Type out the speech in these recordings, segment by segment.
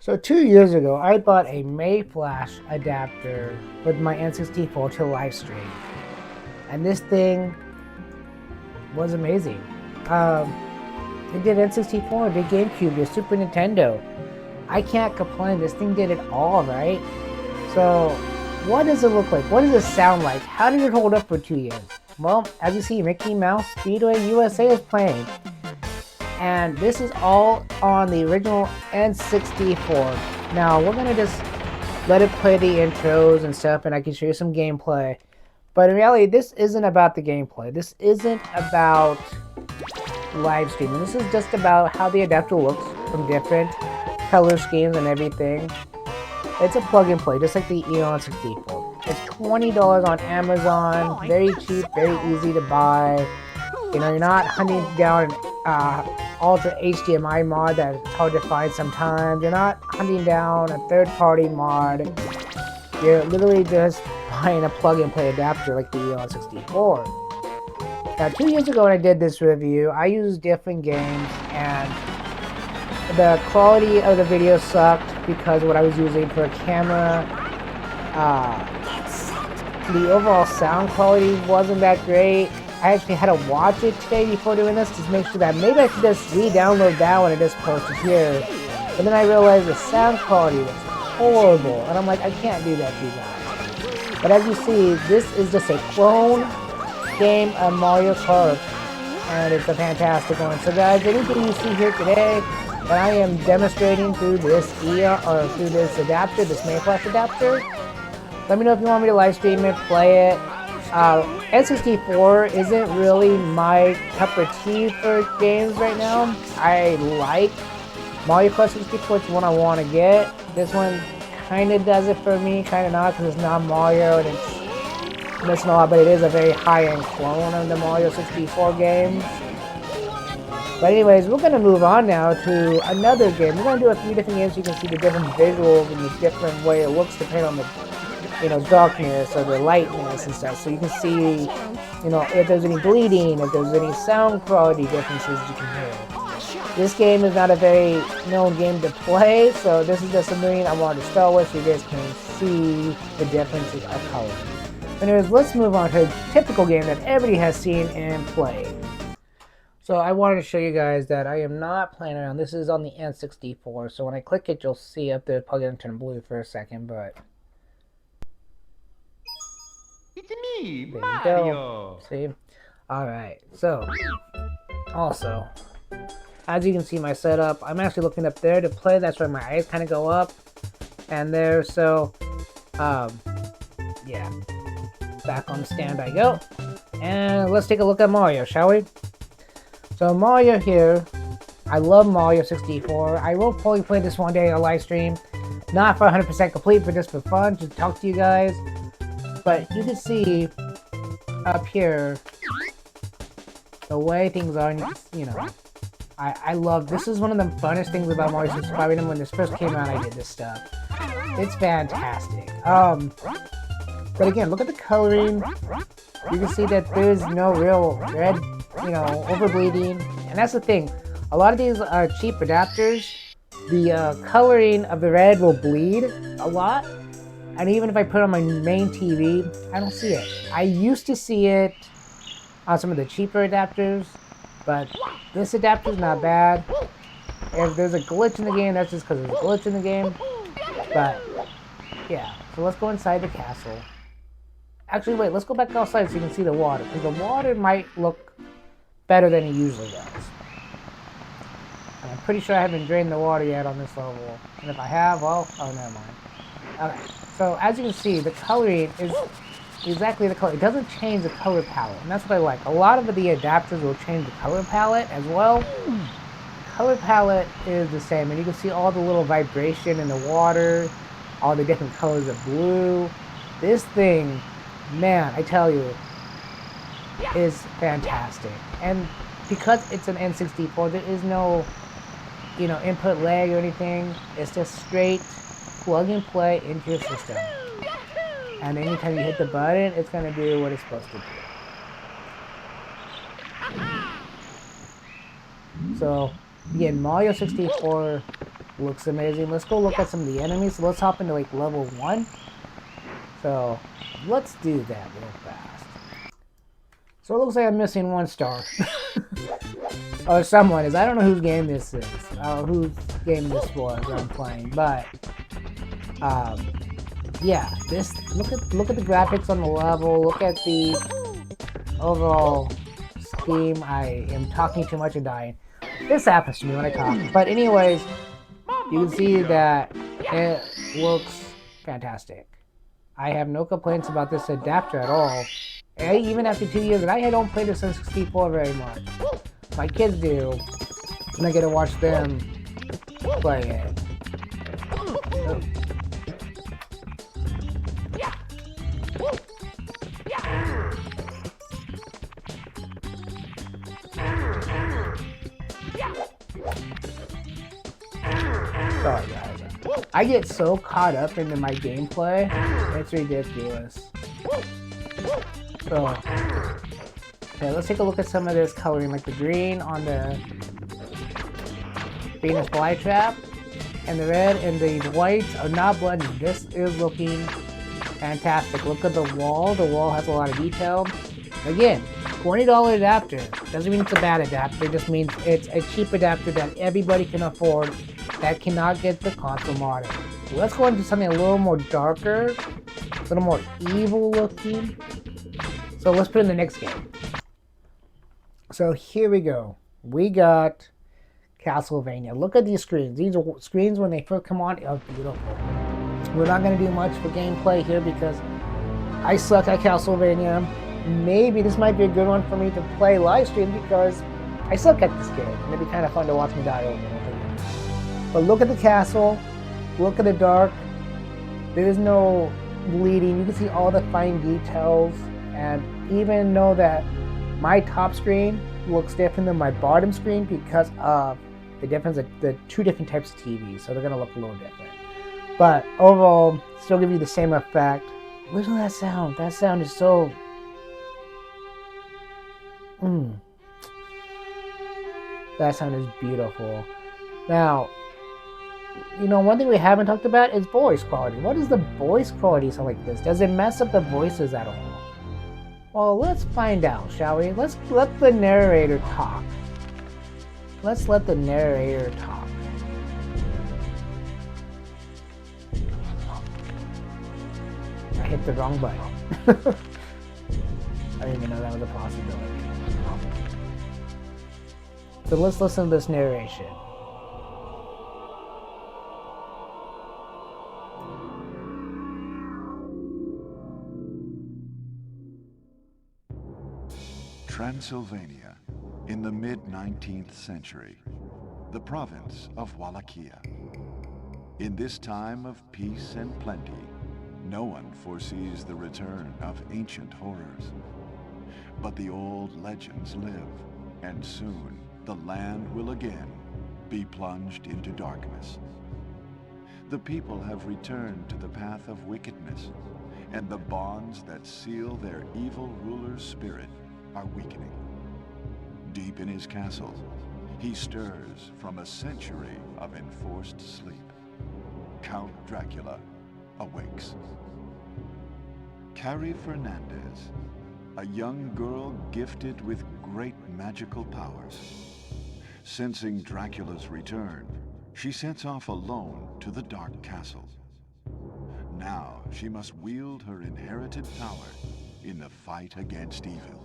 So 2 years ago, I bought a Mayflash adapter with my N64 to live stream, and this thing was amazing. Um, it did N64, it did GameCube, it did Super Nintendo. I can't complain. This thing did it all right. So, what does it look like? What does it sound like? How did it hold up for 2 years? Well, as you see, Mickey Mouse Speedway USA is playing. And this is all on the original N64. Now, we're going to just let it play the intros and stuff, and I can show you some gameplay. But in reality, this isn't about the gameplay. This isn't about live streaming. This is just about how the adapter looks from different color schemes and everything. It's a plug and play, just like the Eon 64. It's $20 on Amazon. Very cheap, very easy to buy. You know, you're not hunting down Ultra HDMI mod that it's hard to find sometimes. You're not hunting down a third-party mod. You're literally just buying a plug-and-play adapter like the Eon 64. Now, 2 years ago when I did this review, I used different games, and the quality of the video sucked because what I was using for a camera, the overall sound quality wasn't that great. I actually had to watch it today before doing this to make sure that maybe I could just re-download that one and just post it here. But then I realized the sound quality was horrible, and I'm like, I can't do that to you guys. But as you see, this is just a clone game of Mario Kart, and it's a fantastic one. So guys, anything you see here today that I am demonstrating through this through this adapter, this Mayflash adapter, let me know if you want me to live stream it, play it. N64 isn't really my cup of tea for games right now. I like Mario Kart 64, it's one I want to get. This one kind of does it for me, kind of not, because it's not Mario and it's missing a lot, but it is a very high-end clone of the Mario 64 games. But anyways, we're going to move on now to another game. We're going to do a few different games so you can see the different visuals and the different way it looks depending on the darkness or the lightness and stuff, so you can see, if there's any bleeding, if there's any sound quality differences you can hear. This game is not a very known game to play, so this is just something I wanted to start with so you guys can see the differences of color. Anyways, let's move on to a typical game that everybody has seen and played. So I wanted to show you guys that I am not playing around. This is on the N64, so when I click it, you'll see up there, probably gonna turn blue for a second, but It's me, there Mario. you go. See? Alright, so also, as you can see my setup, I'm actually looking up there to play. That's why my eyes kind of go up and there. So, yeah. Back on the stand I go. And let's take a look at Mario, shall we? So Mario here. I love Mario 64. I will probably play this one day on a live stream. Not for 100% complete, but just for fun, to talk to you guys. But you can see up here the way things are, I love, this is one of the funnest things about Mario 65. Even when this first came out, I did this stuff. It's fantastic. But again, look at the coloring. You can see that there's no real red, overbleeding. And that's the thing. A lot of these cheap adapters, the coloring of the red will bleed a lot. And even if I put it on my main TV, I don't see it. I used to see it on some of the cheaper adapters, but this adapter's not bad. If there's a glitch in the game, that's just because there's a glitch in the game. But, yeah. So let's go inside the castle. Actually, wait, let's go back outside so you can see the water, because the water might look better than it usually does. And I'm pretty sure I haven't drained the water yet on this level. And if I have, well, oh, never mind. Okay. So, as you can see, the coloring is exactly the color. It doesn't change the color palette, and that's what I like. A lot of the adapters will change the color palette as well. Color palette is the same, and you can see all the little vibration in the water, all the different colors of blue. This thing, man, I tell you, is fantastic. And because it's an N64, there is no, input lag or anything. It's just straight plug and play into your system, and anytime you hit the button, it's going to do what it's supposed to do. So again, Mario 64 Looks amazing. Let's go look at some of the enemies. So let's hop into like level 1. So let's do that real fast. So it looks like I'm missing 1 star. Or someone is. I don't know whose game this is. Whose game this was I'm playing. But yeah, this look at the graphics on the level. Look at the overall scheme. I am talking too much and dying. This happens to me when I talk. But anyways, you can see that it looks fantastic. I have no complaints about this adapter at all. Even after 2 years, and I don't play this N64 very much. My kids do, and I get to watch them play it. Oh. Sorry guys. I get so caught up into my gameplay, it's ridiculous. So, okay, let's take a look at some of this coloring, like the green on the Venus flytrap, and the red and the whites are not blending. This is looking fantastic. Look at the wall. The wall has a lot of detail. Again, $20 adapter. Doesn't mean it's a bad adapter. It just means it's a cheap adapter that everybody can afford that cannot get the console modded. So let's go into something a little more darker, a little more evil looking. So let's put in the next game. So here we go. We got Castlevania. Look at these screens. These are screens when they first come on are beautiful. We're not going to do much for gameplay here because I suck at Castlevania. Maybe this might be a good one for me to play live stream because I suck at this game. It'd be kind of fun to watch me die over and over again. But look at the castle. Look at the dark. There is no bleeding. You can see all the fine details. And even know that my top screen looks different than my bottom screen because of the difference of the 2 different types of TVs. So they're going to look a little different. But overall, still give you the same effect. Listen to that sound. That sound is so... That sound is beautiful. Now, you know, one thing we haven't talked about is voice quality. What is the voice quality sound like this? Does it mess up the voices at all? Well, let's find out, shall we? Let's let the narrator talk. Let's let the narrator talk. I hit the wrong button. I didn't even know that was a possibility. So let's listen to this narration. Transylvania, in the mid-19th century, the province of Wallachia. In this time of peace and plenty, no one foresees the return of ancient horrors. But the old legends live, and soon the land will again be plunged into darkness. The people have returned to the path of wickedness, and the bonds that seal their evil ruler's spirit are weakening. Deep in his castle, he stirs from a century of enforced sleep. Count Dracula awakes. Carrie Fernandez, a young girl gifted with great magical powers. Sensing Dracula's return, she sets off alone to the Dark Castle. Now she must wield her inherited power in the fight against evil.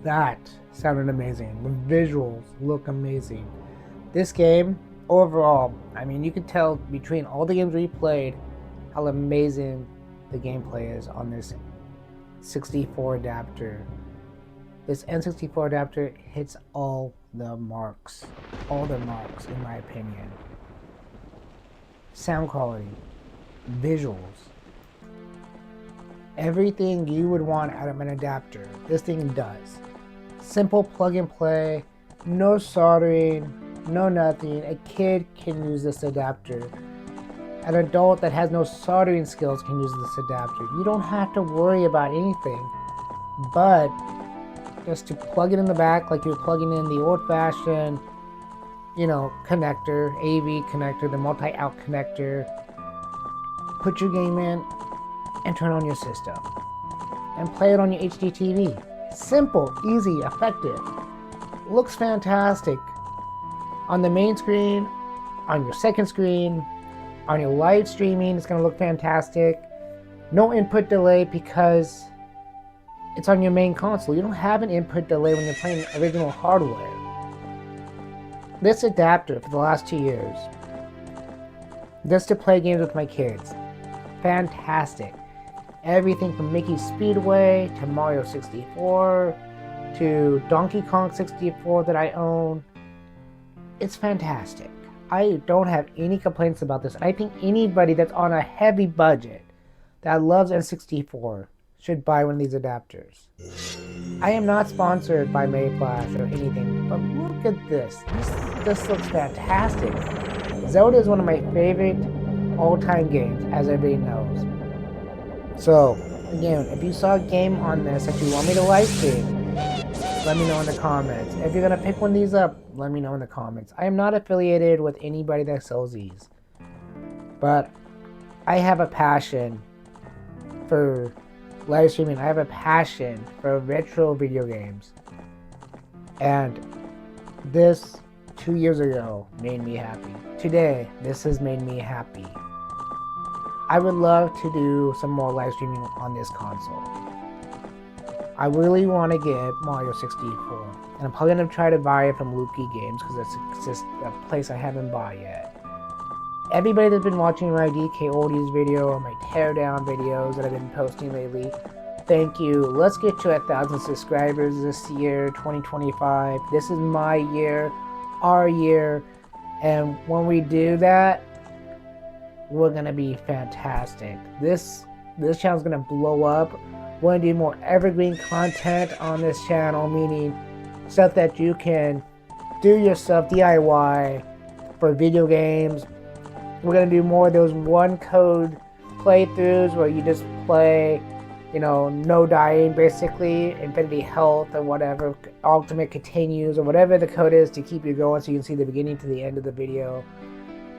That sounded amazing. The visuals look amazing. This game, overall, I mean, you can tell between all the games we played how amazing the gameplay is on this 64 adapter. This N64 adapter hits all the marks. All the marks, in my opinion. Sound quality, visuals, everything you would want out of an adapter, this thing does. Simple plug and play, no soldering, no nothing. A kid can use this adapter. An adult that has no soldering skills can use this adapter. You don't have to worry about anything. but just to plug it in the back like you're plugging in the old-fashioned, you know, connector, AV connector, the multi-out connector. Put your game in and turn on your system and play it on your HD TV. Simple, easy, effective. Looks fantastic on the main screen, on your second screen, on your live streaming. It's going to look fantastic. No input delay because it's on your main console. You don't have an input delay when you're playing original hardware. This adapter for the last 2 years, just to play games with my kids, fantastic. Everything from Mickey Speedway to Mario 64 to Donkey Kong 64 that I own. It's fantastic. I don't have any complaints about this. I think anybody that's on a heavy budget that loves N64 should buy one of these adapters. I am not sponsored by Mayflash or anything, but look at this. This looks fantastic. Zelda is one of my favorite all-time games, as everybody knows. So, again, if you saw a game on this that you want me to live stream, let me know in the comments. If you're gonna pick one of these up, let me know in the comments. I am not affiliated with anybody that sells these, but I have a passion for live streaming. I have a passion for retro video games, and this 2 years ago made me happy. Today, this has made me happy. I would love to do some more live streaming on this console. I really want to get Mario 64, and I'm probably going to try to buy it from Luki Games because it's just a place I haven't bought yet. Everybody that's been watching my DK Oldies video or my teardown videos that I've been posting lately, thank you. Let's get to 1,000 subscribers this year, 2025. This is my year, our year, and when we do that, we're gonna be fantastic. This channel's gonna blow up. We're gonna do more evergreen content on this channel, meaning stuff that you can do yourself, DIY, for video games. We're gonna do more of those one code playthroughs where you just play, you know, no dying, basically, infinity health or whatever, ultimate continues or whatever the code is to keep you going so you can see the beginning to the end of the video.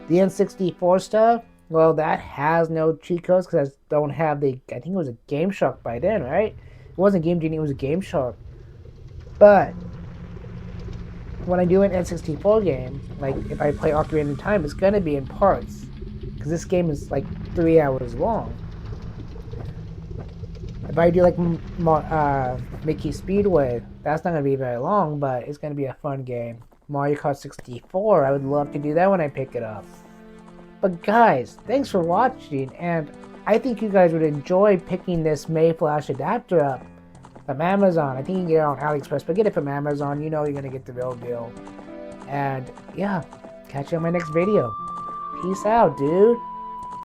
The N64 stuff, well, that has no cheat codes because I don't have the, I think it was a Game Shark by then, right? It wasn't Game Genie, it was a Game Shark. But when I do an N64 game, like if I play Ocarina of Time, it's gonna be in parts because this game is like 3 hours long. If I do like Mickey Speedway, that's not gonna be very long, but it's gonna be a fun game. Mario Kart 64, I would love to do that when I pick it up. But guys, thanks for watching, and I think you guys would enjoy picking this Mayflash adapter up from Amazon. I think you can get it on AliExpress, but get it from Amazon. You know you're gonna get the real deal. And yeah, catch you on my next video. Peace out, dude.